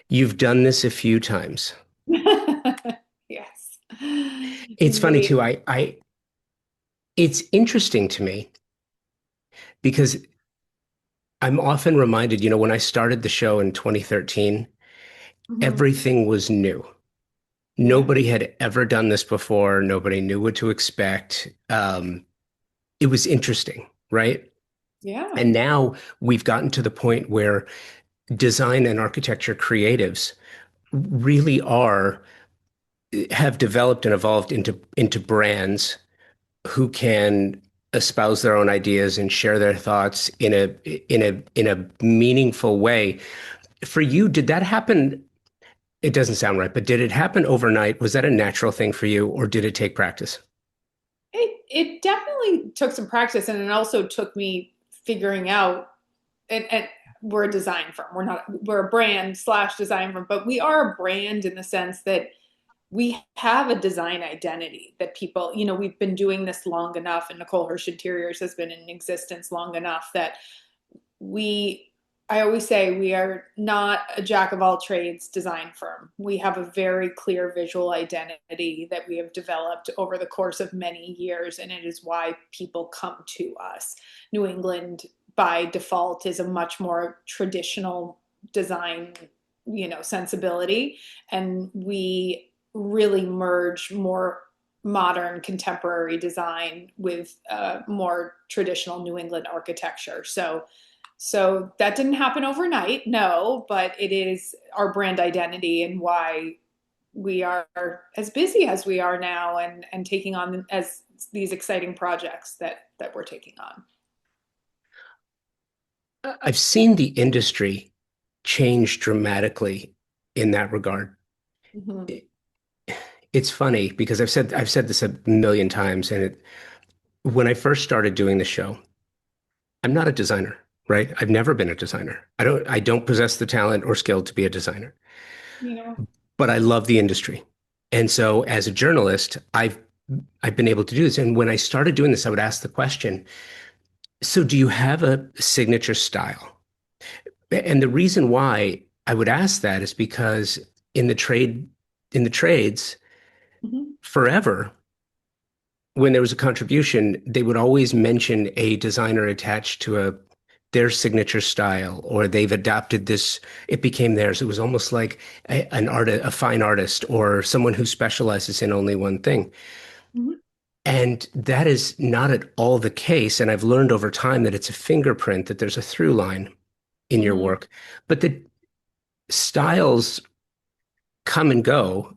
You've done this a few times. Yes. It's funny We, too. It's interesting to me because I'm often reminded, when I started the show in 2013, mhm. everything was new. Yeah. Nobody had ever done this before. Nobody knew what to expect. It was interesting, right? Yeah. And now we've gotten to the point where design and architecture creatives really have developed and evolved into brands who can espouse their own ideas and share their thoughts in a meaningful way. For you, did that happen? It doesn't sound right, but did it happen overnight? Was that a natural thing for you, or did it take practice? It definitely took some practice, and it also took me figuring out, and we're a design firm. We're a brand slash design firm, but we are a brand in the sense that we have a design identity that people, we've been doing this long enough, and Nicole Hirsch Interiors has been in existence long enough that we I always say we are not a jack of all trades design firm. We have a very clear visual identity that we have developed over the course of many years, and it is why people come to us. New England, by default, is a much more traditional design, sensibility, and we really merge more modern contemporary design with more traditional New England architecture. So that didn't happen overnight, no, but it is our brand identity and why we are as busy as we are now, and taking on as these exciting projects that we're taking on. I've seen the industry change dramatically in that regard. Mhm. It's funny because I've said this a million times, and when I first started doing the show, I'm not a designer, right? I've never been a designer. I don't possess the talent or skill to be a designer, You know, but I love the industry. And so as a journalist, I've been able to do this. And when I started doing this, I would ask the question, so do you have a signature style? And the reason why I would ask that is because in the trade, in the trades, mhm. forever, when there was a contribution, they would always mention a designer attached to their signature style, or they've adopted this, it became theirs. It was almost like an artist, a fine artist, or someone who specializes in only one thing. Mhm. And that is not at all the case. And I've learned over time that it's a fingerprint, that there's a through line in your Mhm. work. But the styles come and go.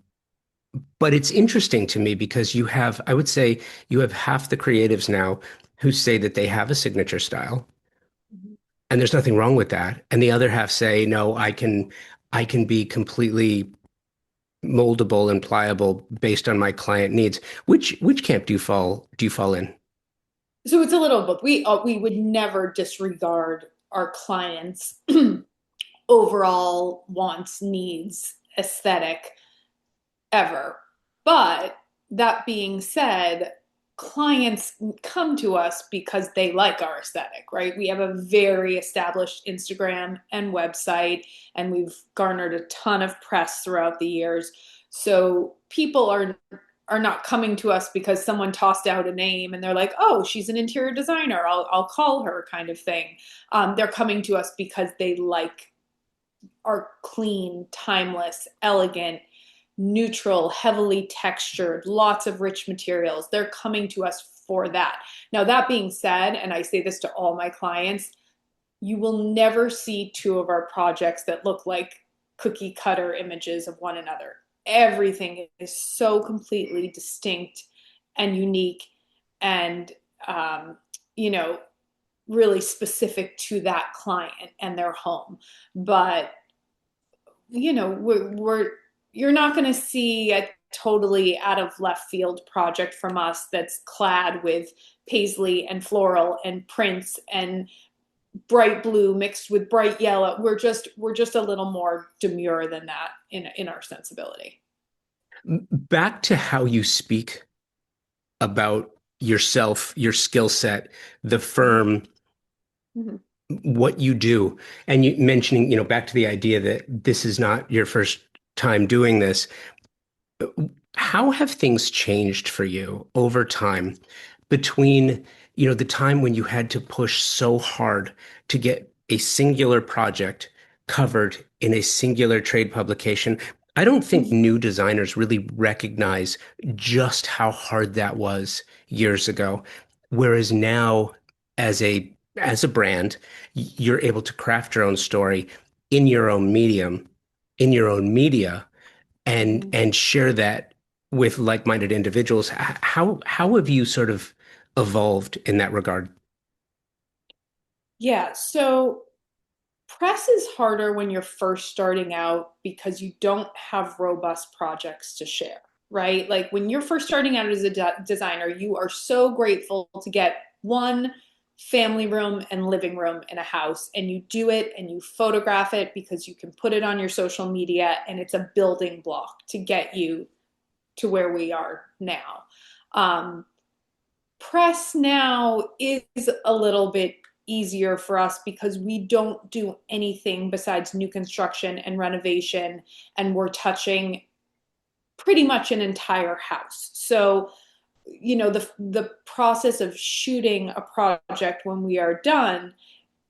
But it's interesting to me because I would say you have half the creatives now who say that they have a signature style, Mhm. and there's nothing wrong with that. And the other half say, no, I can be completely moldable and pliable based on my client needs. Which camp do you fall in? So it's a little both. We would never disregard our clients' overall wants, needs, aesthetic ever. But that being said, clients come to us because they like our aesthetic, right? We have a very established Instagram and website, and we've garnered a ton of press throughout the years. So people are not coming to us because someone tossed out a name and they're like, oh, she's an interior designer. I'll call her kind of thing. They're coming to us because they like our clean, timeless, elegant, neutral, heavily textured, lots of rich materials. They're coming to us for that. Now, that being said, and I say this to all my clients, you will never see two of our projects that look like cookie cutter images of one another. Everything is so completely distinct and unique and, um, you know, really specific to that client and their home. But we're you're not going to see a totally out of left field project from us that's clad with paisley and floral and prints and bright blue mixed with bright yellow. We're just a little more demure than that in our sensibility. Back to how you speak about yourself, your skill set, the firm. Mm-hmm. what you do. And you mentioning, back to the idea that this is not your first time doing this. How have things changed for you over time between, the time when you had to push so hard to get a singular project covered in a singular trade publication? I don't think Mhm. new designers really recognize just how hard that was years ago. Whereas now, as a brand, you're able to craft your own story in your own medium, in your own media, and Mhm. and share that with like-minded individuals. How have you sort of evolved in that regard? Yeah, so press is harder when you're first starting out because you don't have robust projects to share, right? Like when you're first starting out as a designer, you are so grateful to get one family room and living room in a house, and you do it and you photograph it because you can put it on your social media, and it's a building block to get you to where we are now. Um, Press now is a little bit easier for us because we don't do anything besides new construction and renovation, and we're touching pretty much an entire house. So, the process of shooting a project when we are done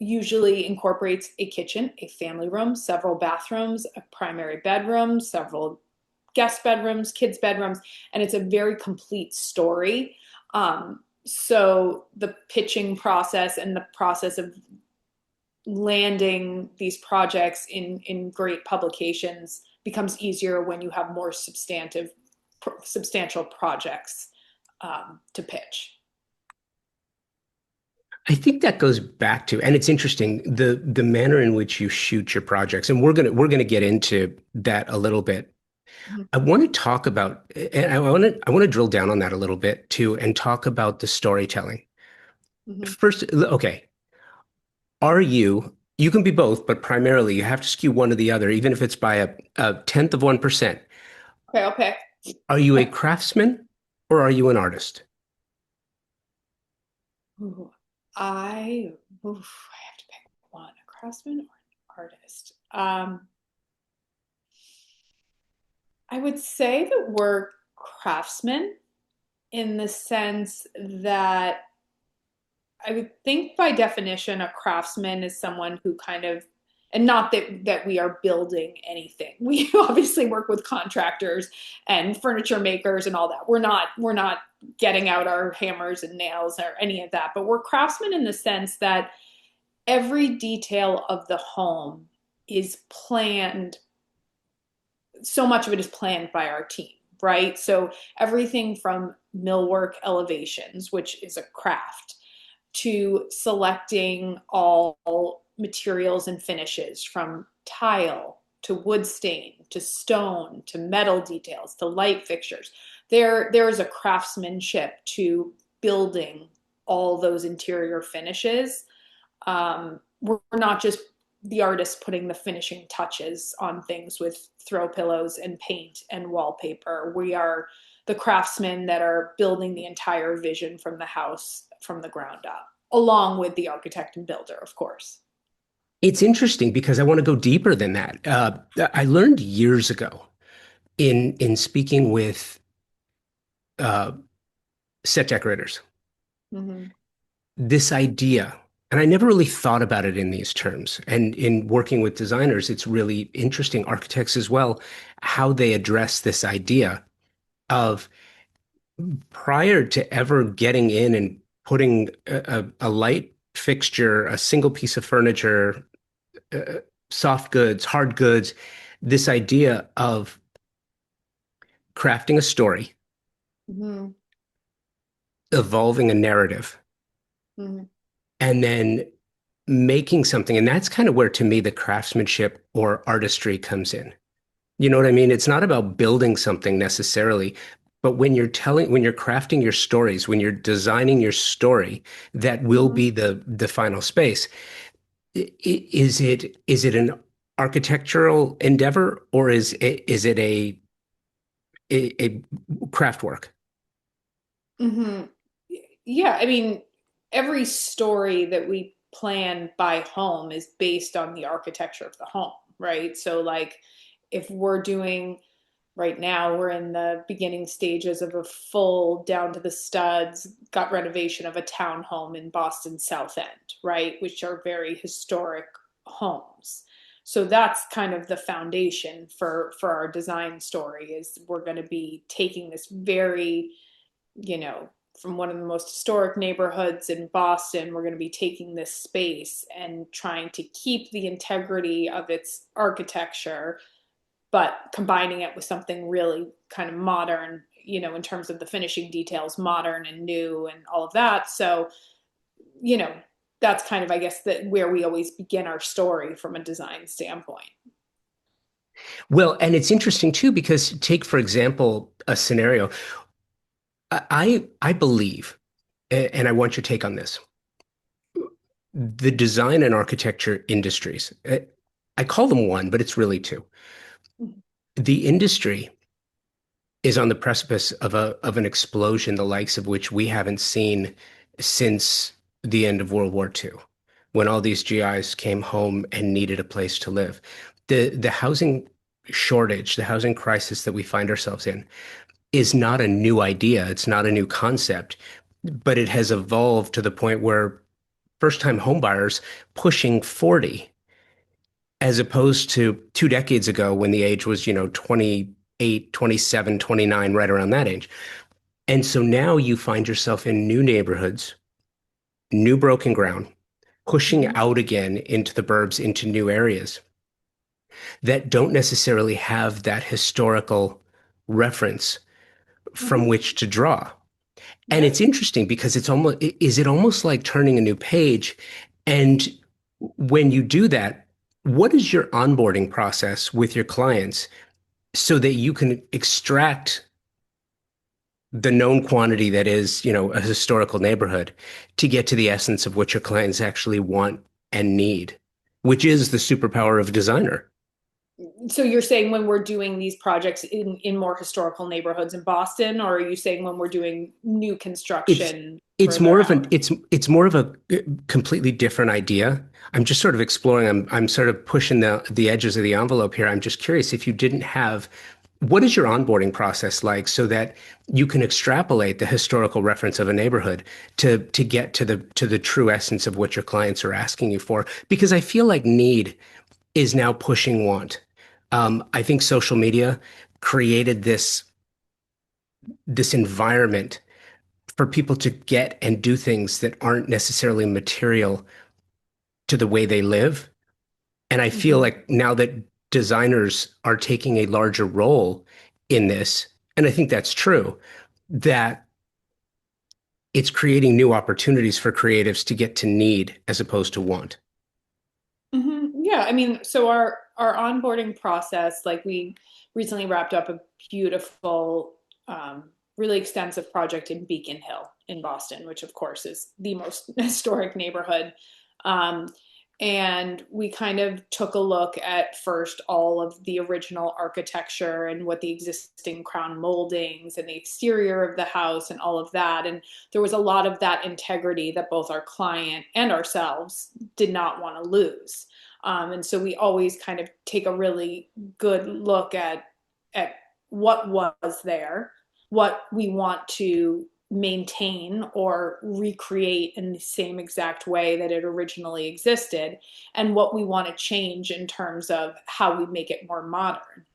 usually incorporates a kitchen, a family room, several bathrooms, a primary bedroom, several guest bedrooms, kids' bedrooms, and it's a very complete story. So the pitching process and the process of landing these projects in great publications becomes easier when you have more substantial projects to pitch. I think that goes back to, and it's interesting, the manner in which you shoot your projects, and we're gonna get into that a little bit. Mhm. I want to talk about, and I want to drill down on that a little bit too, and talk about the storytelling. Mhm. First, okay, you can be both, but primarily you have to skew one or the other, even if it's by a tenth of 1%. Okay, okay. Are you a craftsman or are you an artist? Ooh, I I have to pick one, a craftsman or an artist. I would say that we're craftsmen in the sense that I would think by definition a craftsman is someone who kind of, and not that we are building anything. We obviously work with contractors and furniture makers and all that. We're not getting out our hammers and nails or any of that, but we're craftsmen in the sense that every detail of the home is planned. So much of it is planned by our team, right? So everything from millwork elevations, which is a craft, to selecting all materials and finishes from tile to wood stain to stone to metal details to light fixtures. There is a craftsmanship to building all those interior finishes. We're not just the artist putting the finishing touches on things with throw pillows and paint and wallpaper. We are the craftsmen that are building the entire vision from the house from the ground up, along with the architect and builder, of course. It's interesting because I want to go deeper than that. I learned years ago in speaking with uh, set decorators Mm-hmm. this idea, and I never really thought about it in these terms. And in working with designers, it's really interesting, architects as well, how they address this idea of prior to ever getting in and putting a light fixture, a single piece of furniture, uh, soft goods, hard goods, this idea of crafting a story, Mm-hmm. evolving a narrative, Mm-hmm. and then making something. And that's kind of where, to me, the craftsmanship or artistry comes in. You know what I mean? It's not about building something necessarily, but when you're crafting your stories, when you're designing your story, that will Mm-hmm. be the final space. Is it an architectural endeavor or is it a craft work? Mm-hmm. Yeah, I mean, every story that we plan by home is based on the architecture of the home, right? So like if we're doing right now, we're in the beginning stages of a full down to the studs gut renovation of a townhome in Boston South End, right? Which are very historic homes. So that's kind of the foundation for our design story is we're going to be taking this very, you know, from one of the most historic neighborhoods in Boston, we're going to be taking this space and trying to keep the integrity of its architecture but combining it with something really kind of modern, you know, in terms of the finishing details, modern and new and all of that. So, you know, that's kind of, I guess, that where we always begin our story from a design standpoint. Well, and it's interesting too, because take, for example, a scenario. I believe, and I want your take on this, the design and architecture industries. I call them one, but it's really two. The industry is on the precipice of an explosion, the likes of which we haven't seen since the end of World War II, when all these GIs came home and needed a place to live. The housing shortage, the housing crisis that we find ourselves in, is not a new idea. It's not a new concept, but it has evolved to the point where first-time homebuyers pushing 40, as opposed to 2 decades ago when the age was, 28, 27, 29, right around that age. And so now you find yourself in new neighborhoods, new broken ground, pushing Mm-hmm. out again into the burbs, into new areas that don't necessarily have that historical reference from Mm-hmm. which to draw. And it's Yep. interesting because is it almost like turning a new page? And when you do that, what is your onboarding process with your clients so that you can extract the known quantity that is, a historical neighborhood to get to the essence of what your clients actually want and need, which is the superpower of a designer. So you're saying when we're doing these projects in more historical neighborhoods in Boston, or are you saying when we're doing new It's construction it's further more of out? it's more of a completely different idea. I'm just sort of exploring. I'm sort of pushing the edges of the envelope here. I'm just curious if you didn't have what is your onboarding process like so that you can extrapolate the historical reference of a neighborhood to get to the true essence of what your clients are asking you for? Because I feel like need is now pushing want. I think social media created this environment for people to get and do things that aren't necessarily material to the way they live. And I feel Mm-hmm. like now that designers are taking a larger role in this, and I think that's true, that it's creating new opportunities for creatives to get to need as opposed to want. Yeah, I mean, so our onboarding process, like we recently wrapped up a beautiful, really extensive project in Beacon Hill in Boston, which of course is the most historic neighborhood. Um, and we kind of took a look at first all of the original architecture and what the existing crown moldings and the exterior of the house and all of that. And there was a lot of that integrity that both our client and ourselves did not want to lose. And so we always kind of take a really good look at what was there, what we want to maintain or recreate in the same exact way that it originally existed, and what we want to change in terms of how we make it more modern.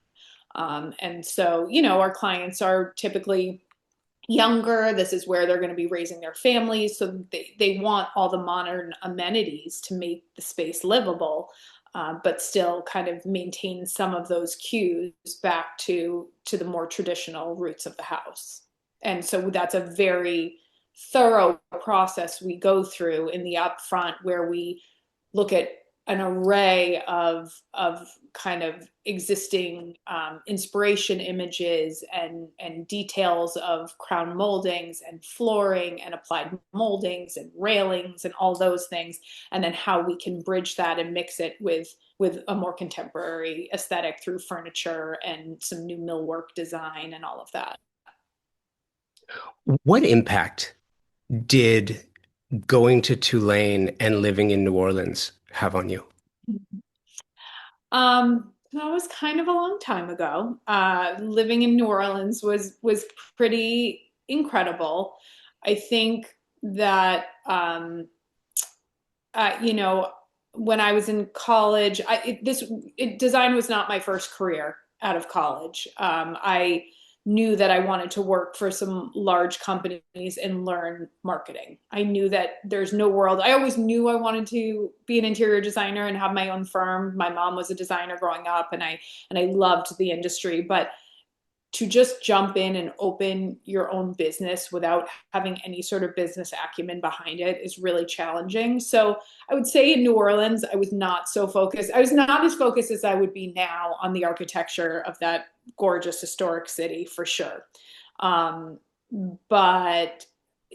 And so, you know, our clients are typically younger. This is where they're going to be raising their families. So they want all the modern amenities to make the space livable, but still kind of maintain some of those cues back to the more traditional roots of the house. And so that's a very thorough process we go through in the upfront where we look at an array of kind of existing inspiration images and details of crown moldings and flooring and applied moldings and railings and all those things, and then how we can bridge that and mix it with a more contemporary aesthetic through furniture and some new millwork design and all of that. What impact did going to Tulane and living in New Orleans have on you? That was kind of a long time ago. Living in New Orleans was pretty incredible. I think that you know, when I was in college, design was not my first career out of college. I knew that I wanted to work for some large companies and learn marketing. I knew that there's no world. I always knew I wanted to be an interior designer and have my own firm. My mom was a designer growing up, and I loved the industry, but to just jump in and open your own business without having any sort of business acumen behind it is really challenging. So I would say in New Orleans, I was not so focused. I was not as focused as I would be now on the architecture of that gorgeous historic city for sure. Um, but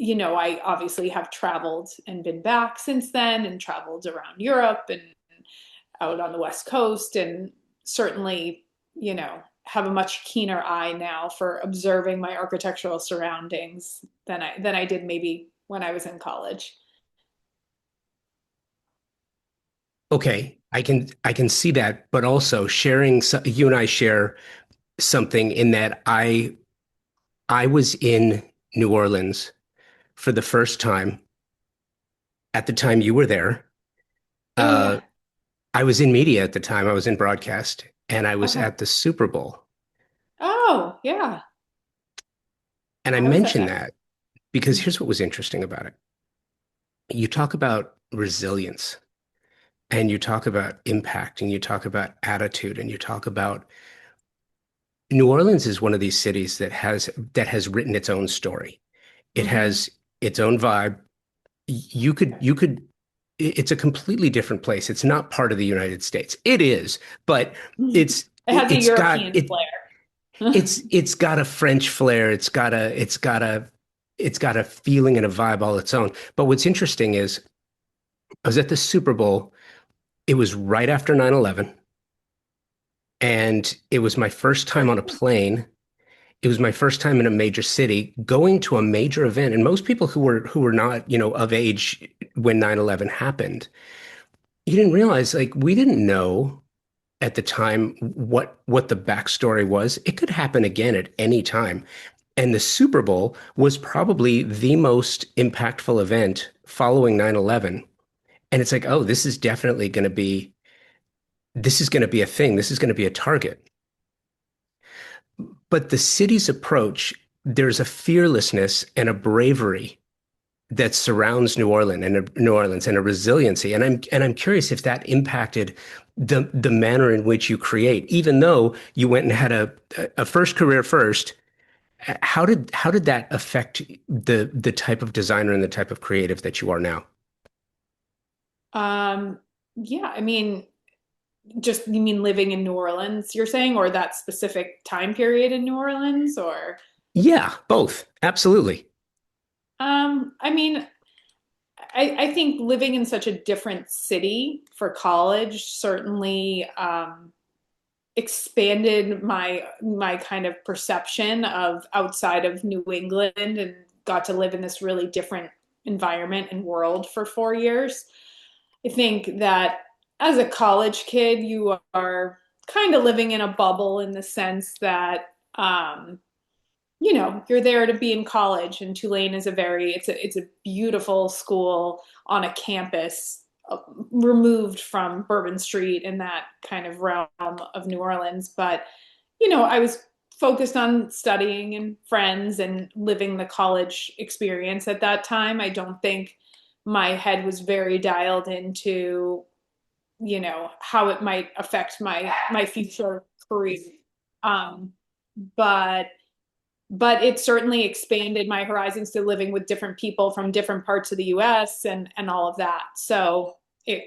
I obviously have traveled and been back since then and traveled around Europe and out on the West Coast and certainly, have a much keener eye now for observing my architectural surroundings than I did maybe when I was in college. Okay, I can see that, but also you and I share something in that I was in New Orleans for the first time at the time you were there. Oh Uh, yeah. I was in media at the time. I was in broadcast, and I was Okay. at the Super Bowl. Oh yeah. And I How was that? mentioned that because Mhm. here's what was interesting about it. You talk about resilience, and you talk about impact, and you talk about attitude, and you talk about New Orleans is one of these cities that has written its own story. It Mhm. has its own vibe. You could it's a completely different place. It's not part of the United States. It is, but It it's has a it's got European it flair. it's got a French flair. It's got a feeling and a vibe all its own. But what's interesting is I was at the Super Bowl. It was right after 9/11, and it was my first time on a plane. It was my first time in a major city going to a major event. And most people who were not, of age when 9/11 happened, you didn't realize, like, we didn't know at the time what the backstory was. It could happen again at any time. And the Super Bowl was probably the most impactful event following 9/11. And it's like, oh, this is going to be a thing. This is going to be a target. But the city's approach, there's a fearlessness and a bravery that surrounds New Orleans and a resiliency. And I'm curious if that impacted the manner in which you create, even though you went and had a first career first. How did that affect the type of designer and the type of creative that you are now? um, yeah, I mean, just you mean living in New Orleans, you're saying, or that specific time period in New Orleans, or Yeah, both. Absolutely. I mean, I think living in such a different city for college certainly expanded my kind of perception of outside of New England and got to live in this really different environment and world for 4 years. I think that as a college kid, you are kind of living in a bubble in the sense that you're there to be in college, and Tulane is it's a beautiful school on a campus removed from Bourbon Street in that kind of realm of New Orleans. But I was focused on studying and friends and living the college experience at that time. I don't think my head was very dialed into how it might affect my future career. Um, but it certainly expanded my horizons to living with different people from different parts of the US and all of that. So I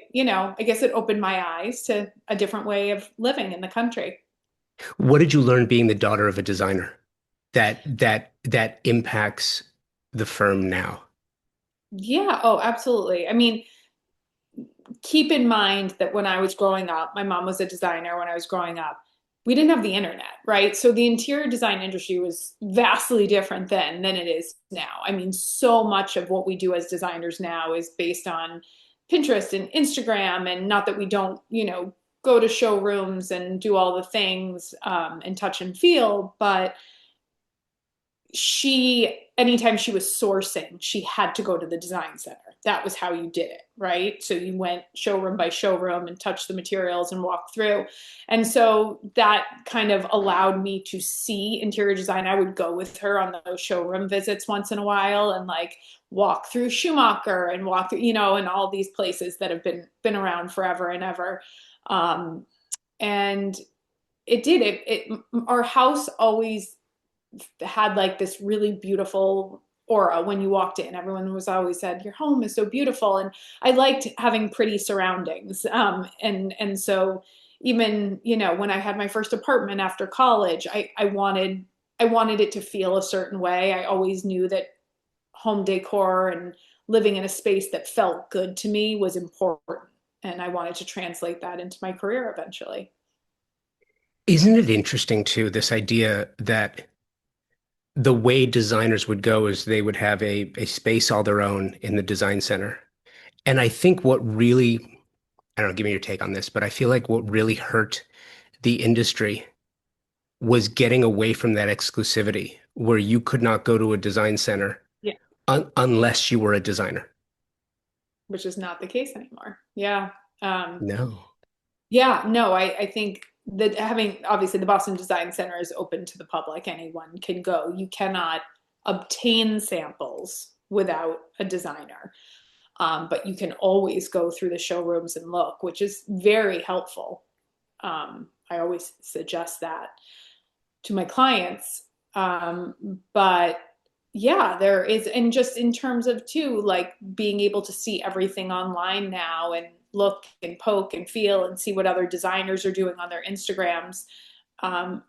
guess it opened my eyes to a different way of living in the country. What did you learn being the daughter of a designer that impacts the firm now? Yeah, oh, absolutely. I mean, keep in mind that when I was growing up, my mom was a designer when I was growing up. we didn't have the internet, right? So the interior design industry was vastly different then than it is now. I mean, so much of what we do as designers now is based on Pinterest and Instagram, and not that we don't, go to showrooms and do all the things and touch and feel, but anytime she was sourcing, she had to go to the design center. That was how you did it, right? So you went showroom by showroom and touched the materials and walked through. And so that kind of allowed me to see interior design. I would go with her on those showroom visits once in a while and like walk through Schumacher and walk through, and all these places that have been around forever and ever. Um, and it did it. Our house always had like this really beautiful aura when you walked in. Everyone was always said, "Your home is so beautiful," and I liked having pretty surroundings. And so even when I had my first apartment after college, I wanted it to feel a certain way. I always knew that home decor and living in a space that felt good to me was important, and I wanted to translate that into my career eventually. Isn't it interesting too, this idea that the way designers would go is they would have a space all their own in the design center. And I think what really, I don't know, give me your take on this, but I feel like what really hurt the industry was getting away from that exclusivity where you could not go to a design center Yeah, unless you were a designer. which is not the case anymore. Yeah. Um, No. Yeah, no, I think that having obviously the Boston Design Center is open to the public. Anyone can go. You cannot obtain samples without a designer, but you can always go through the showrooms and look, which is very helpful. I always suggest that to my clients. But yeah, there is, and just in terms of too, like being able to see everything online now and look and poke and feel and see what other designers are doing on their Instagrams. Um,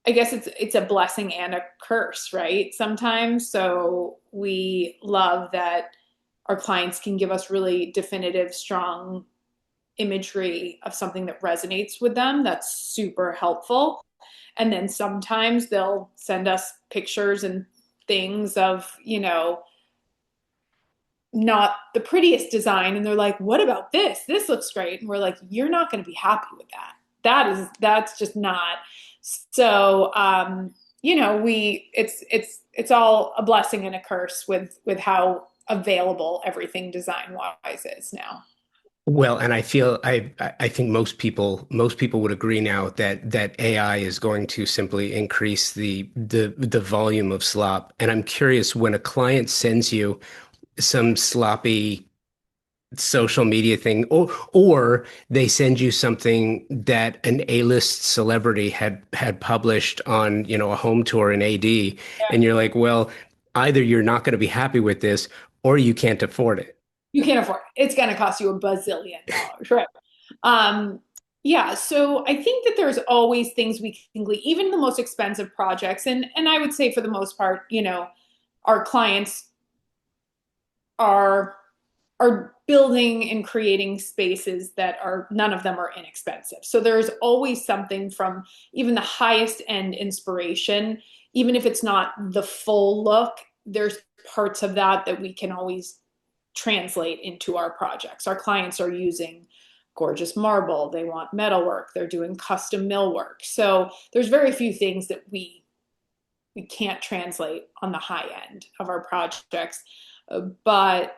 I guess it's a blessing and a curse, right? Sometimes. So we love that our clients can give us really definitive, strong imagery of something that resonates with them. That's super helpful. And then sometimes they'll send us pictures and things of, not the prettiest design. And they're like, what about this? This looks great. And we're like, you're not going to be happy with that. That's just not. So, it's all a blessing and a curse with how available everything design wise is now. Well, and I think most people would agree now that AI is going to simply increase the volume of slop. And I'm curious, when a client sends you some sloppy social media thing, or they send you something that an A-list celebrity had published on, a home tour in AD, and you're like, well, either you're not going to be happy with this or you can't afford it. You can't afford it. It's going to cost you $1 bazillion, right? Um, yeah, so I think that there's always things we can glean, even the most expensive projects, and I would say for the most part, our clients are are building and creating spaces that are none of them are inexpensive. So there's always something from even the highest end inspiration, even if it's not the full look, there's parts of that we can always translate into our projects. Our clients are using gorgeous marble, they want metalwork, they're doing custom millwork. So there's very few things that we can't translate on the high end of our projects. But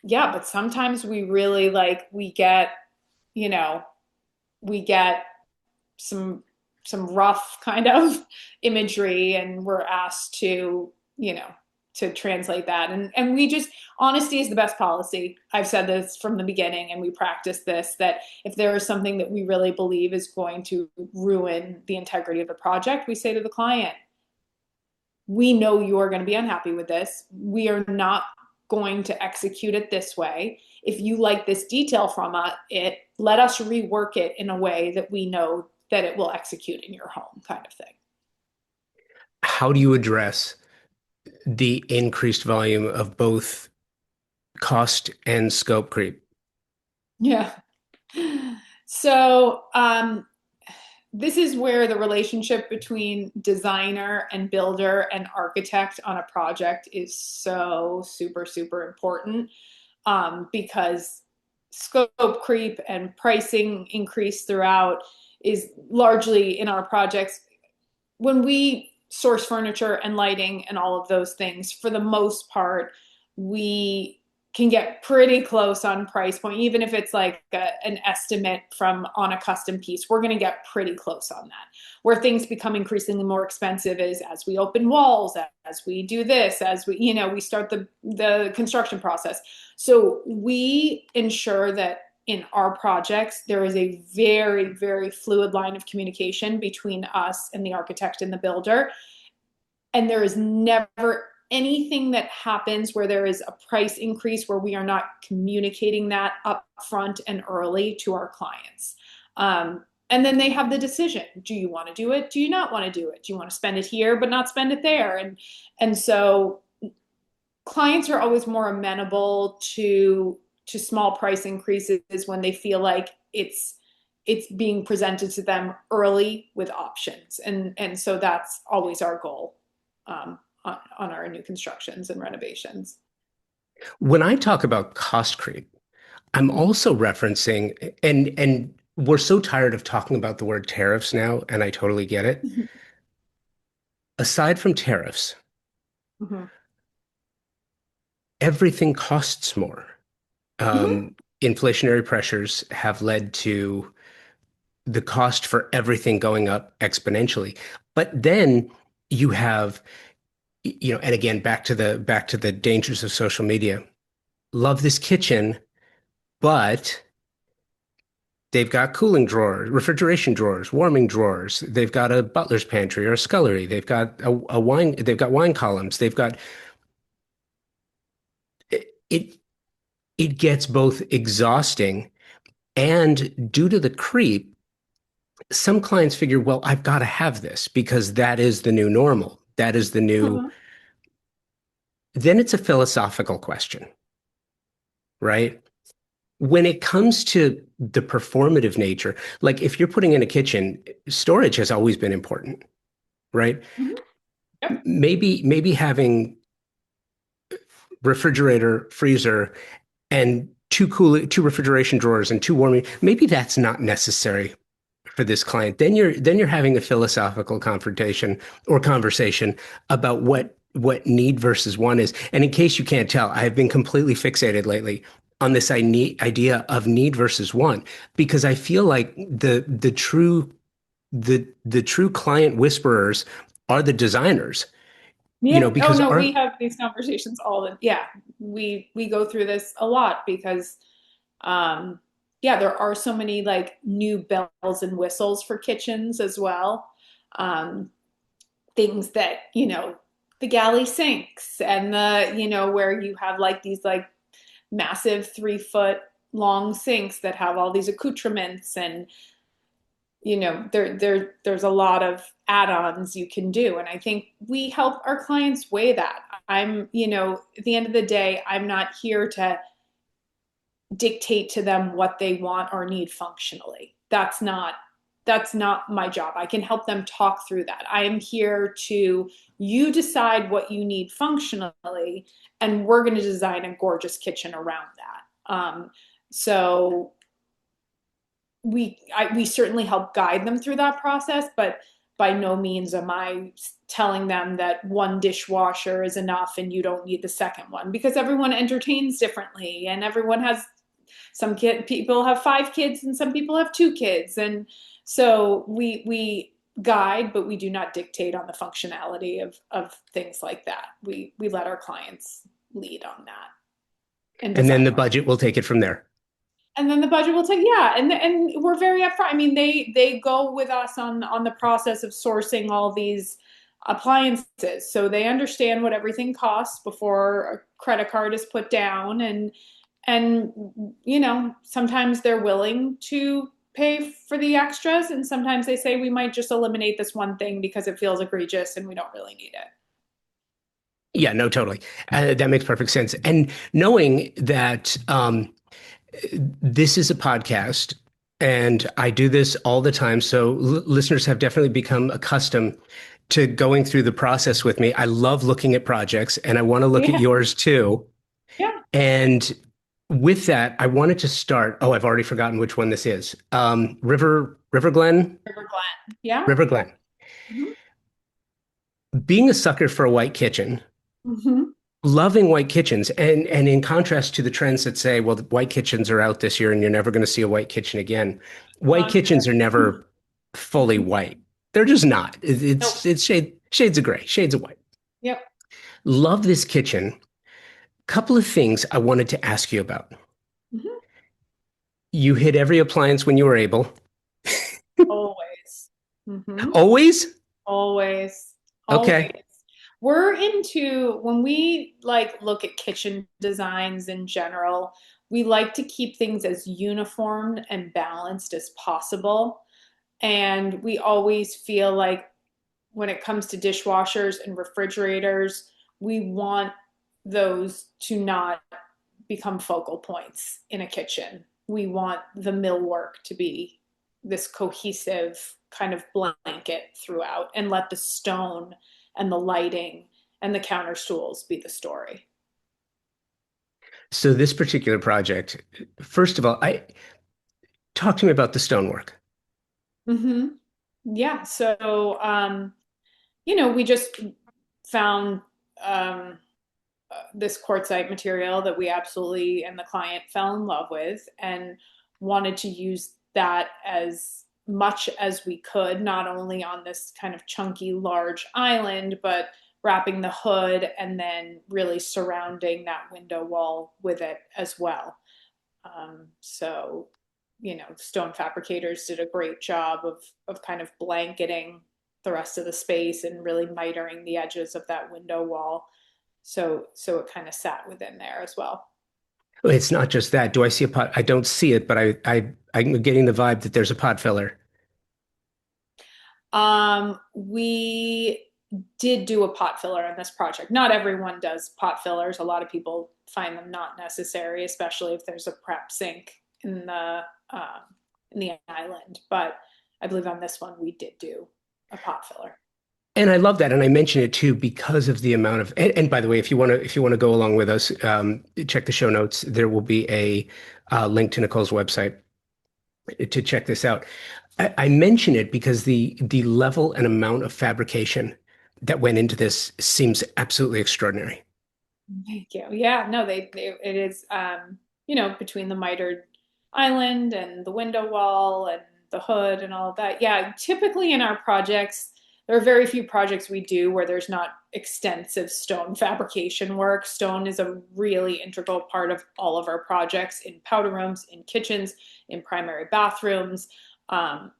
yeah, but sometimes we really like you know, we get some rough kind of imagery and we're asked to translate that. And we just honesty is the best policy. I've said this from the beginning and we practice this, that if there is something that we really believe is going to ruin the integrity of the project, we say to the client, we know you're going to be unhappy with this. We are not going to execute it this way. If you like this detail from it, let us rework it in a way that we know that it will execute in your home, kind of thing. How do you address the increased volume of both cost and scope creep? Yeah. So, this is where the relationship between designer and builder and architect on a project is so super, super important, because scope creep and pricing increase throughout is largely in our projects. When we source furniture and lighting and all of those things, for the most part, we can get pretty close on price point. Even if it's like an estimate from on a custom piece, we're going to get pretty close on that. Where things become increasingly more expensive is as we open walls, as we do this, as we, we start the construction process. So we ensure that in our projects, there is a very, very fluid line of communication between us and the architect and the builder. And there is never anything that happens where there is a price increase where we are not communicating that up front and early to our clients. And then they have the decision. Do you want to do it? Do you not want to do it? Do you want to spend it here but not spend it there? And so clients are always more amenable to small price increases when they feel like it's being presented to them early with options. And so that's always our goal, on our new constructions and renovations. When I talk about cost creep, I'm Mhm. also referencing, and we're so tired of talking about the word tariffs now, and I totally get it. Mhm. Aside from tariffs, Mhm. everything costs more. Mhm. Inflationary pressures have led to the cost for everything going up exponentially. But then you have, and again, back to the dangers of social media. Love this kitchen, but they've got cooling drawers, refrigeration drawers, warming drawers. They've got a butler's pantry or a scullery. They've got a wine. They've got wine columns. They've got it. It gets both exhausting and due to the creep, some clients figure, well, I've got to have this because that is the new normal. That is the new. Mhm. Then it's a philosophical question, right? When it comes to the performative nature, like if you're putting in a kitchen, storage has always been important, right? Mhm. Yep. Maybe having refrigerator, freezer, and two refrigeration drawers and two warming, maybe that's not necessary for this client. Then you're having a philosophical confrontation or conversation about what need versus want is. And in case you can't tell, I have been completely fixated lately on this idea of need versus want because I feel like the true client whisperers are the designers, Yeah. Oh because no, our we have these conversations all the, yeah, we go through this a lot because um yeah, there are so many like new bells and whistles for kitchens as well. Um Things that, the galley sinks and where you have like these like massive 3 foot long sinks that have all these accoutrements, and there's a lot of add-ons you can do, and I think we help our clients weigh that. At the end of the day, I'm not here to dictate to them what they want or need functionally. That's not my job. I can help them talk through that. I am here to, you decide what you need functionally, and we're going to design a gorgeous kitchen around that. So we certainly help guide them through that process, but by no means am I telling them that one dishwasher is enough and you don't need the second one, because everyone entertains differently and everyone has, people have 5 kids and some people have 2 kids, and so we guide, but we do not dictate on the functionality of things like that. We let our clients lead on that and and then design the around. budget will take it from there. And then the budget will take, yeah, and we're very upfront. I mean, they go with us on the process of sourcing all these appliances, so they understand what everything costs before a credit card is put down, and sometimes they're willing to pay for the extras, and sometimes they say we might just eliminate this one thing because it feels egregious and we don't really need it. Yeah, no, totally. That makes perfect sense. And knowing that this is a podcast and I do this all the time. So listeners have definitely become accustomed to going through the process with me. I love looking at projects and I want to look at Yeah. yours too. Yeah. And with that, I wanted to start. Oh, I've already forgotten which one this is. River Glen, River Glen. Yeah. River Glen. Hmm. Being a sucker for a white kitchen, Hmm. loving white kitchens, and in contrast to the trends that say, well, the white kitchens are out this year and you're never going to see a white kitchen again. White kitchens are Contrary. never fully white. They're just not. Nope. It's shades of gray, shades of white. Yep. Love this kitchen. Couple of things I wanted to ask you about. Hmm. You hit every appliance when you were able. Always. Hmm. Always? Always. Always. Okay. We're into when we like look at kitchen designs in general, we like to keep things as uniform and balanced as possible. And we always feel like when it comes to dishwashers and refrigerators, we want those to not become focal points in a kitchen. We want the millwork to be this cohesive kind of blanket throughout and let the stone and the lighting and the counter stools be the story. So this particular project, first of all, I talk to me about the stonework. Hmm. Yeah. So, we just found um, this quartzite material that we absolutely and the client fell in love with and wanted to use that as much as we could, not only on this kind of chunky large island, but wrapping the hood and then really surrounding that window wall with it as well. So, stone fabricators did a great job of kind of blanketing the rest of the space and really mitering the edges of that window wall. So it kind of sat within there as well. It's not just that. Do I see a pot? I don't see it, but I'm getting the vibe that there's a pot filler. We did do a pot filler in this project. Not everyone does pot fillers. A lot of people find them not necessary, especially if there's a prep sink um, in the island. But I believe on this one we did do a pot filler. And I love that. And I mention it too because of the amount of, and by the way, if you want to go along with us, check the show notes. There will be a link to Nicole's website to check this out. I mention it because the level and amount of fabrication that went into this seems absolutely extraordinary. Thank you. Yeah, no, it is between the mitered island and the window wall and the hood and all of that. Yeah, typically in our projects, there are very few projects we do where there's not extensive stone fabrication work. Stone is a really integral part of all of our projects in powder rooms, in kitchens, in primary bathrooms. Um,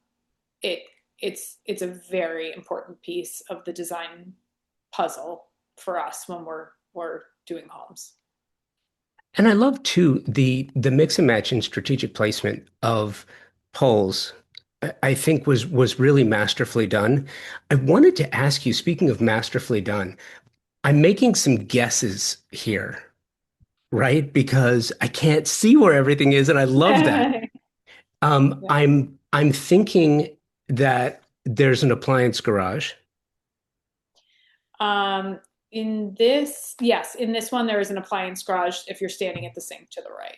it it's a very important piece of the design puzzle for us when we're doing homes. And I love too the mix and match and strategic placement of poles. I think was really masterfully done. I wanted to ask you, speaking of masterfully done, I'm making some guesses here, right? Because I can't see where everything is, and I love that. Yeah. I'm thinking that there's an appliance garage. Um, yes, in this one there is an appliance garage if you're standing at the sink to the right.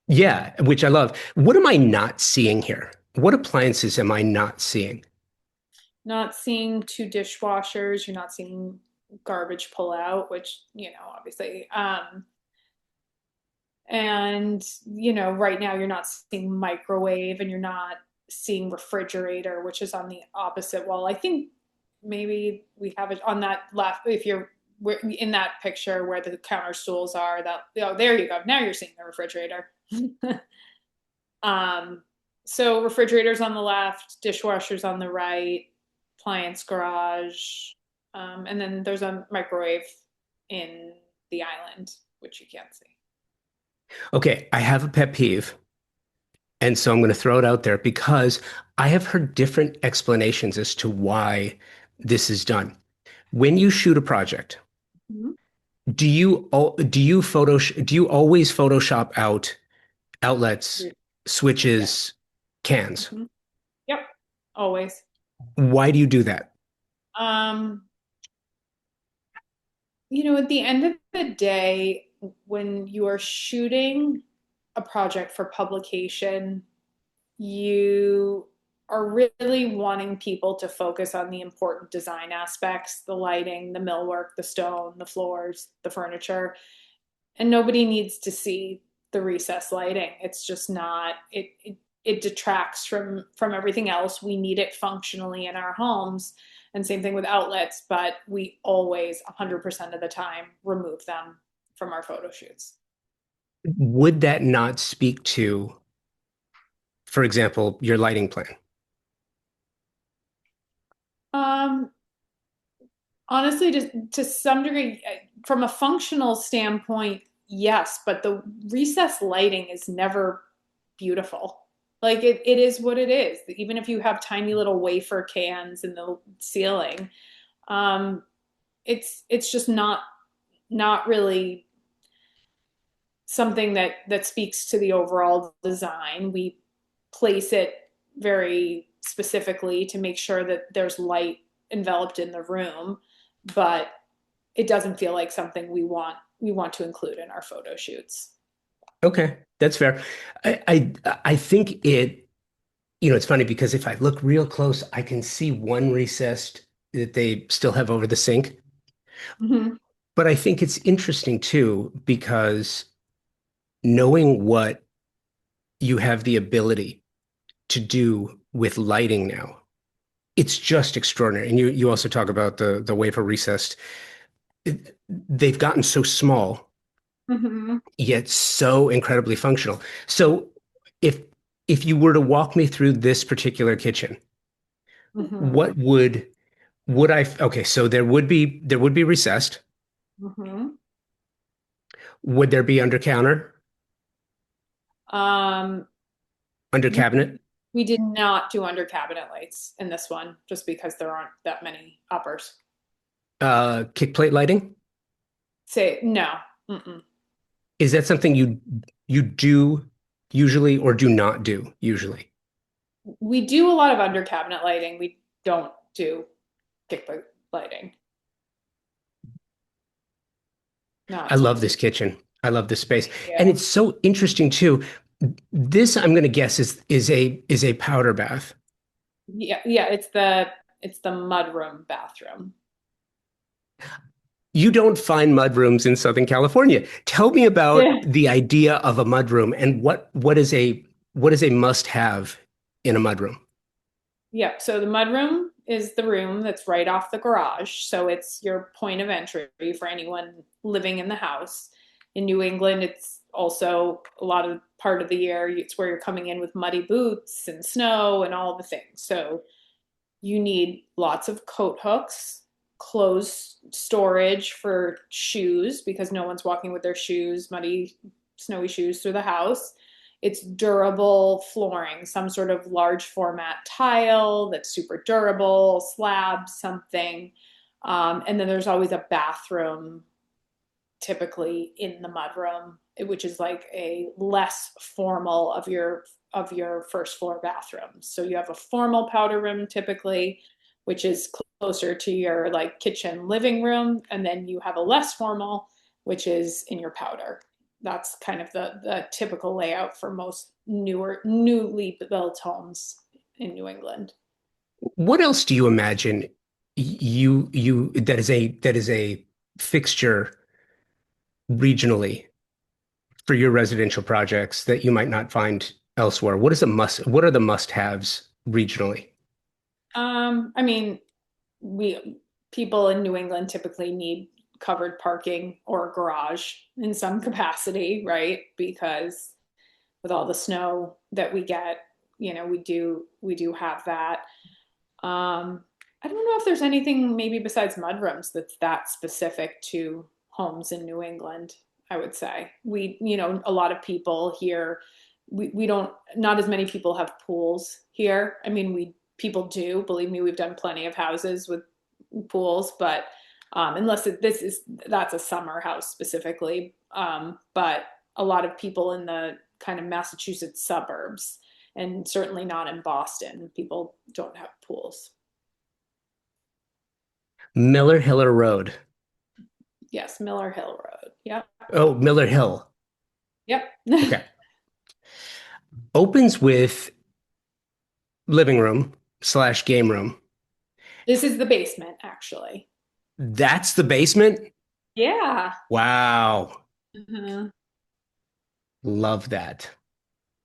Yeah, which I love. What am I not seeing here? What appliances am I not seeing? Not seeing two dishwashers, you're not seeing garbage pull out, which, obviously. And, right now you're not seeing microwave and you're not seeing refrigerator, which is on the opposite wall. I think maybe we have it on that left. If you're in that picture where the counter stools are, there you go. Now you're seeing the refrigerator. um, so refrigerators on the left, dishwashers on the right, appliance garage, and then there's a microwave in the island, which you can't see. Okay, I have a pet peeve, and so I'm going to throw it out there because I have heard different explanations as to why this is done. When you shoot a project, Mhm. do you always Photoshop out outlets, Yeah. switches, cans. Mhm. Yep, always. Why do you do that? Um, at the end of the day, when you are shooting a project for publication, you are really wanting people to focus on the important design aspects, the lighting, the millwork, the stone, the floors, the furniture, and nobody needs to see the recessed lighting. It's just not it detracts from everything else. We need it functionally in our homes, and same thing with outlets, but we always 100% of the time remove them from our photo shoots. Would that not speak to, for example, your lighting plan? Um, Honestly, to some degree, from a functional standpoint, yes, but the recessed lighting is never beautiful. Like it is what it is. Even if you have tiny little wafer cans in the ceiling, um, it's just not really something that speaks to the overall design. We place it very specifically to make sure that there's light enveloped in the room, but it doesn't feel like something we want to include in our photo shoots. Okay, that's fair. I think it's funny because if I look real close, I can see one recessed that they still have over the sink. Hmm. But I think it's interesting too, because knowing what you have the ability to do with lighting now, it's just extraordinary. And you also talk about the wafer recessed. They've gotten so small, Hmm. yet so incredibly functional. So if if you were to walk me through this particular kitchen, Hmm. what would I okay, so there would be recessed. Hmm. Would there be under counter, Um, under we cabinet, we did not do under cabinet lights in this one, just because there aren't that many uppers. kick plate lighting? Say no. Mm-mm. Is that something you do usually or do not do usually? We do a lot of under cabinet lighting. We don't do kickback lighting. Not I so love much. this kitchen. I love this space. And Yeah. it's so interesting too. This I'm going to guess is a powder bath. Yeah, yeah, it's the mudroom bathroom. You don't find mudrooms in Southern California. Tell me about Yeah. the idea of a mudroom and what is a must-have in a mudroom. Yep. So the mudroom is the room that's right off the garage. So it's your point of entry for anyone living in the house. In New England, it's also a lot of part of the year. It's where you're coming in with muddy boots and snow and all the things. So you need lots of coat hooks, clothes storage for shoes because no one's walking with their shoes, muddy, snowy shoes through the house. It's durable flooring, some sort of large format tile that's super durable, slab, something. And then there's always a bathroom typically in the mudroom, which is like a less formal of your first floor bathrooms. So you have a formal powder room typically, which is closer to your like kitchen living room, and then you have a less formal, which is in your powder. That's kind of the typical layout for most newly built homes in New England. What else do you imagine you that is a fixture regionally for your residential projects that you might not find elsewhere? What are the must-haves regionally? I mean, we people in New England typically need covered parking or a garage in some capacity, right? Because with all the snow that we get, we do have that. I don't know if there's anything maybe besides mudrooms that's that specific to homes in New England. I would say a lot of people here, we don't, not as many people have pools here. I mean, people do, believe me, we've done plenty of houses with pools, but unless that's a summer house specifically. But a lot of people in the kind of Massachusetts suburbs and certainly not in Boston. People don't have pools. Miller Hiller Road. Yes, Miller Hill Road. Yep. Oh, Miller Hill. Yep. Okay. Opens with living room slash game room. This is the basement, actually. That's the basement? Yeah. Wow. Mhm. Love that.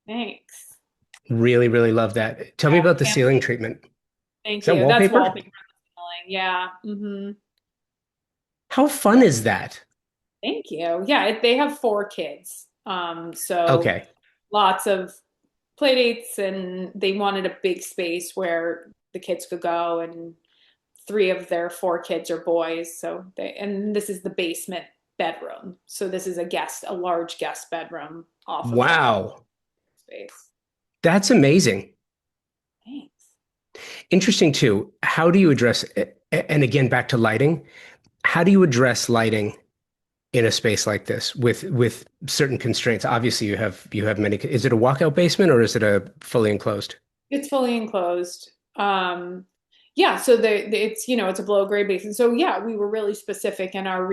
Thanks. Really, really love that. Tell me Yeah, about the can't ceiling wait. treatment. Thank Is that you. That's wallpaper? wallpaper ceiling. Yeah. How fun Yeah. is that? Thank you. Yeah, they have four kids. So Okay. lots of play dates, and they wanted a big space where the kids could go, and three of their four kids are boys. And this is the basement bedroom. So this is a large guest bedroom off of that Wow. space. That's amazing. Thanks. Interesting too. How do you address, and again, back to lighting, how do you address lighting in a space like this with certain constraints? Obviously, you have many. Is it a walkout basement or is it a fully enclosed? It's fully enclosed. Yeah, so it's it's a below grade basin. So yeah, we were really specific in our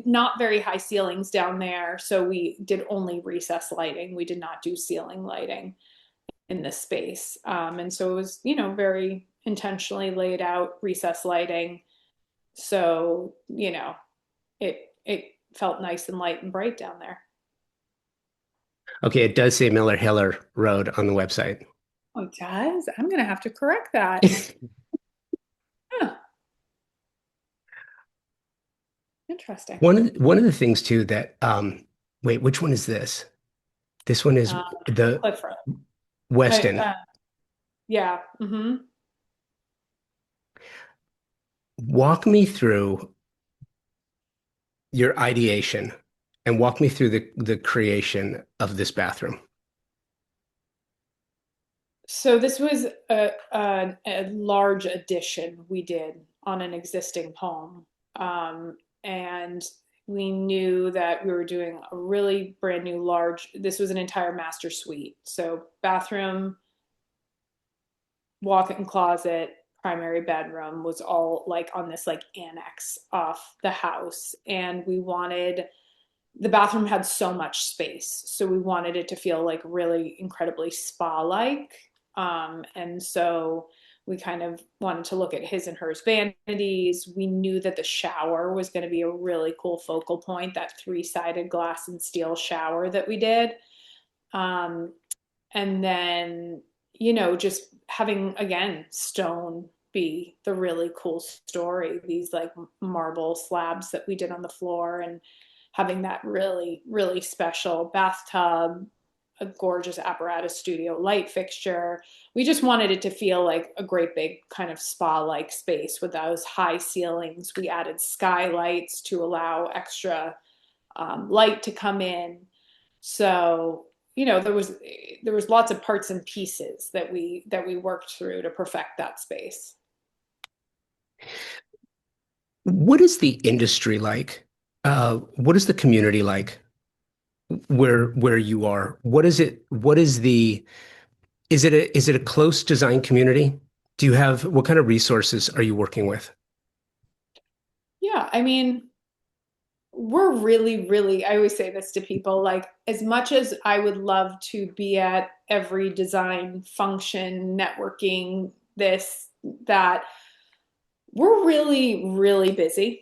not very high ceilings down there. So we did only recess lighting. We did not do ceiling lighting in this space. And so it was, very intentionally laid out recess lighting. So, it felt nice and light and bright down there. Okay, it does say Miller Hiller Road on the website. Oh, it does? I'm gonna have to correct that. Huh, interesting. One of the things too that wait, which one is this? This one is Um, the Clifford. I, Weston. yeah. Walk me through your ideation and walk me through the creation of this bathroom. So this was a large addition we did on an existing home. And we knew that we were doing a really brand new this was an entire master suite. So bathroom, walk-in closet, primary bedroom was all like on this like annex off the house. And the bathroom had so much space. So we wanted it to feel like really incredibly spa-like. And so we kind of wanted to look at his and hers vanities. We knew that the shower was going to be a really cool focal point, that three-sided glass and steel shower that we did. Um, and then, just having, again, stone be the really cool story, these like marble slabs that we did on the floor, and having that really, really special bathtub, a gorgeous apparatus studio light fixture. We just wanted it to feel like a great big kind of spa-like space with those high ceilings. We added skylights to allow extra light to come in. So, there was lots of parts and pieces that we worked through to perfect that space. What is the industry like? What is the community like where you are? What is it? What is the is it a close design community? Do you have what kind of resources are you working with? Yeah, I mean, we're really, really, I always say this to people, like, as much as I would love to be at every design function, networking, this, that, we're really, really busy.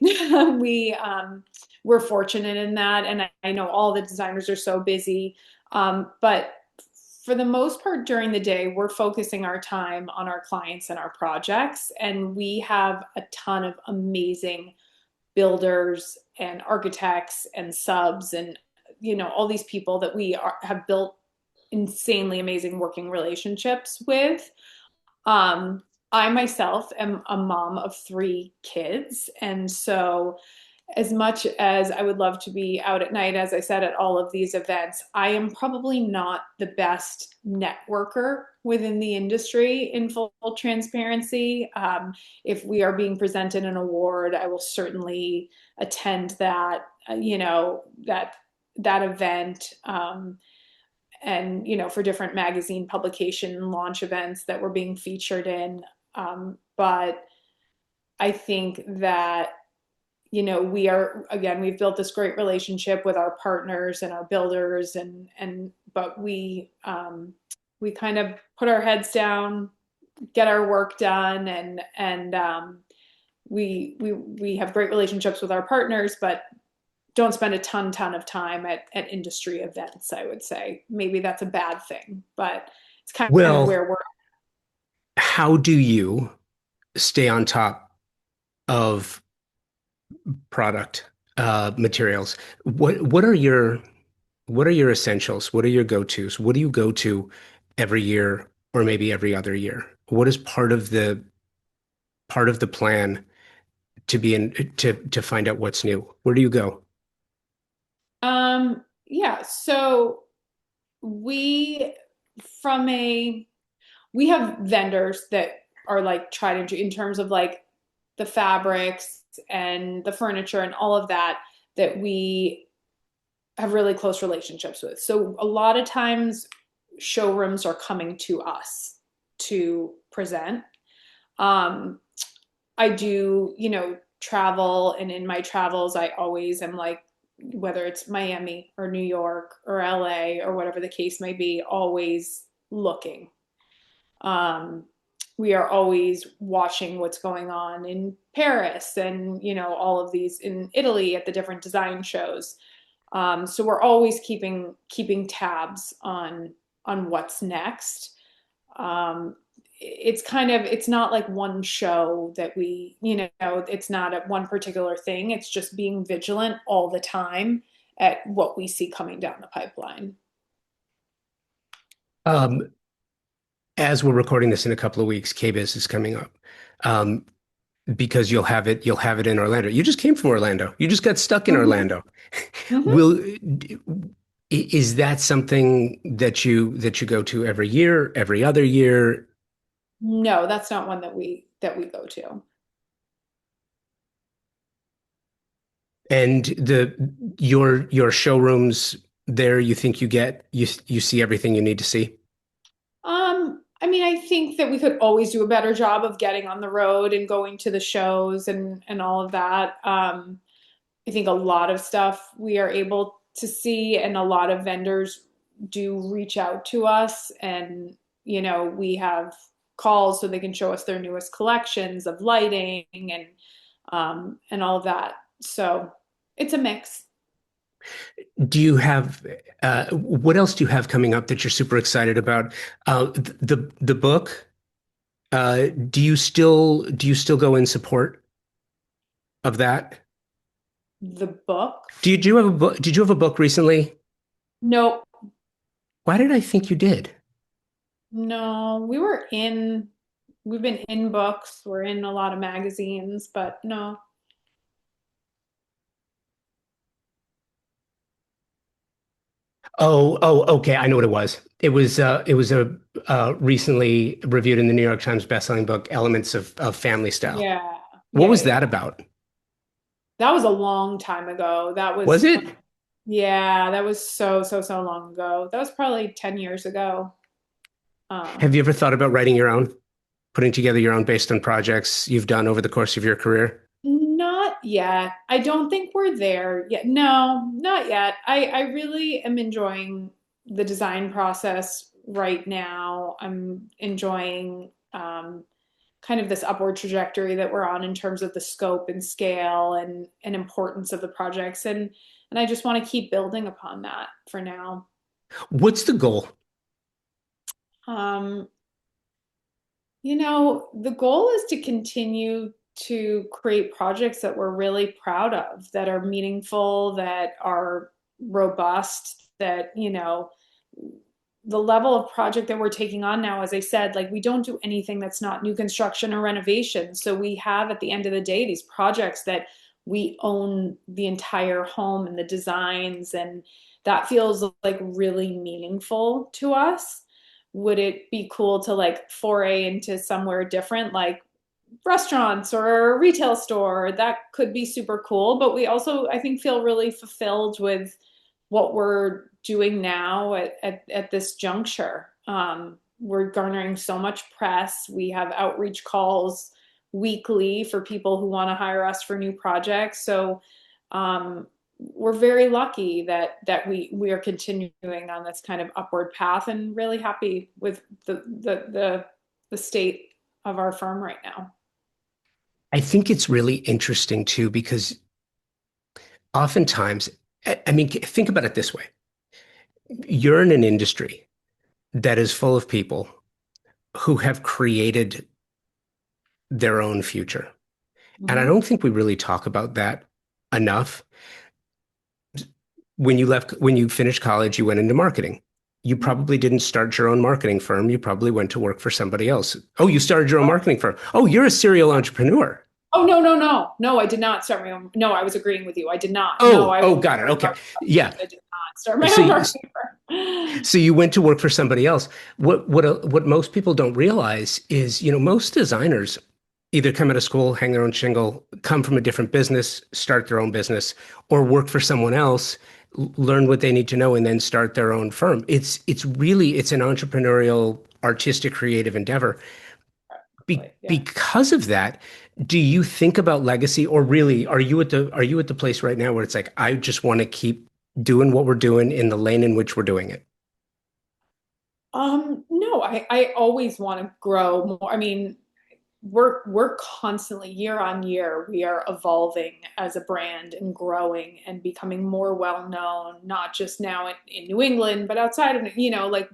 We're fortunate in that, and I know all the designers are so busy. But for the most part during the day, we're focusing our time on our clients and our projects, and we have a ton of amazing builders and architects and subs, and all these people that have built insanely amazing working relationships with. um, I myself am a mom of three kids, and so as much as I would love to be out at night, as I said, at all of these events, I am probably not the best networker within the industry, in full transparency. If we are being presented an award, I will certainly attend that, that event. and for different magazine publication launch events that we're being featured in. But I think that we've built this great relationship with our partners and our builders, and but we kind of put our heads down, get our work done, and we have great relationships with our partners, but don't spend a ton of time at industry events. I would say maybe that's a bad thing, but it's kind of Well, where we're. how do you stay on top of product materials? What are your essentials? What are your go-tos? What do you go to every year or maybe every other year? What is part of the plan to be in to find out what's new? Where do you go? Yeah, so we from a we have vendors that are like tried and true in terms of like the fabrics and the furniture and all of that that we have really close relationships with. So a lot of times showrooms are coming to us to present. Um, I do, travel, and in my travels, I always am like, whether it's Miami or New York or LA or whatever the case may be, always looking. Um, we are always watching what's going on in Paris and, all of these in Italy at the different design shows. So we're always keeping tabs on what's next. Um, it's not like one show that it's not at one particular thing. It's just being vigilant all the time at what we see coming down the pipeline. Um, as we're recording this in a couple of weeks, KBIS is coming up. Um, because you'll have it in Orlando. You just came from Orlando. You just got stuck in Hmm. Orlando. Hmm. Will is that something that you go to every year, every other year? No, that's not one that we go to. And your showrooms there, you think you see everything you need to see? I mean, I think that we could always do a better job of getting on the road and going to the shows and all of that. I think a lot of stuff we are able to see, and a lot of vendors do reach out to us, and we have calls so they can show us their newest collections of lighting and all of that. So it's a mix. Do you have what else do you have coming up that you're super excited about? The book. Do you still go in support of that? The book? Did you have a book? Did you have a book recently? Nope. Why did I think you did? No, we've been in books, we're in a lot of magazines, but no. Okay. I know what it was. It was a recently reviewed in the New York Times bestselling book, Elements of Family Style. Yeah. What Yeah, was yeah, that yeah. about? That was a long time ago. That Was was, it? yeah, that was so long ago. That was probably 10 years ago. Have Um, you ever thought about writing your own, putting together your own based on projects you've done over the course of your career? Not yet. I don't think we're there yet. No, not yet. I really am enjoying the design process right now. I'm enjoying kind of this upward trajectory that we're on in terms of the scope and scale and importance of the projects, and I just want to keep building upon that for now. What's the goal? Um, the goal is to continue to create projects that we're really proud of, that are meaningful, that are robust, that, the level of project that we're taking on now, as I said, like we don't do anything that's not new construction or renovation. So we have at the end of the day these projects that we own the entire home and the designs, and that feels like really meaningful to us. Would it be cool to like foray into somewhere different, like restaurants or a retail store? That could be super cool, but we also, I think, feel really fulfilled with what we're doing now at this juncture. We're garnering so much press. We have outreach calls weekly for people who want to hire us for new projects. So we're very lucky that we are continuing on this kind of upward path, and really happy with the state of our firm right now. I think it's really interesting too, because oftentimes, I mean, think about it this way. You're in an industry that is full of people who have created their own future. And I Mhm. don't think we really talk about that enough. When you finished college, you went into marketing. You probably didn't start your own marketing firm. You probably went to work for somebody else. Oh, you started your own marketing firm. Oh, you're a serial entrepreneur. Oh, no, no, no. No, I did not start my own. No, I was agreeing with you. I did not. No, Oh, I was oh, got it. for a Okay. marketing Yeah. company. I did not start my So, own you- marketing firm. so you went to work for somebody else. What most people don't realize is, most designers either come out of school, hang their own shingle, come from a different business, start their own business, or work for someone else, learn what they need to know, and then start their own firm. It's an entrepreneurial, artistic, creative endeavor. Yeah. Because of that, do you think about legacy, or really are you at the place right now where it's like, I just want to keep doing what we're doing in the lane in which we're doing it? No, I always want to grow more. I mean, we're constantly year on year, we are evolving as a brand and growing and becoming more well known, not just now in New England, but outside of, like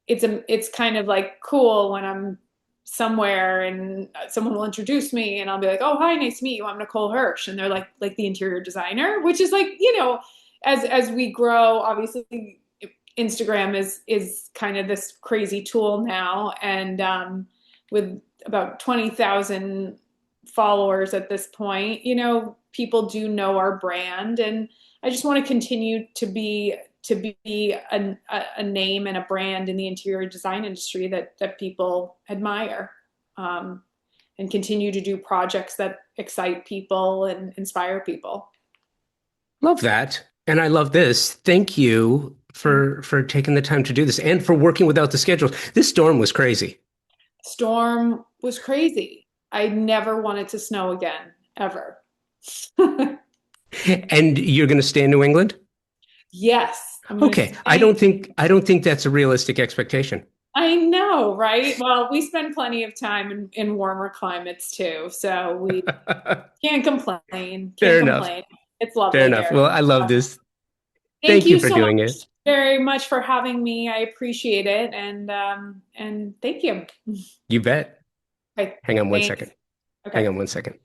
it's kind of like cool when I'm somewhere and someone will introduce me and I'll be like, "Oh, hi, nice to meet you. I'm Nicole Hirsch." And they're like the interior designer, which is like, as we grow, obviously Instagram is kind of this crazy tool now, and with about 20,000 followers at this point, people do know our brand, and I just want to continue to be a name and a brand in the interior design industry that people admire, um, and continue to do projects that excite people and inspire people. Love that. And I love this. Thank you for taking the time to do this and for working without the schedules. This storm was crazy. Storm was crazy. I never wanted to snow again, ever. And you're going to stay in New England? Yes, I'm going to Okay. I stay. don't think I don't think that's a realistic expectation. I know, right? Well, we spend plenty of time in warmer climates too, so we can't complain. Can't Fair enough. complain. It's Fair lovely enough. here. Well, I love this. Thank Thank you you for so doing it. much, very much for having me. I appreciate it, and thank you. You bet. Okay, Hang on one thanks. second. Hang Okay. on one second.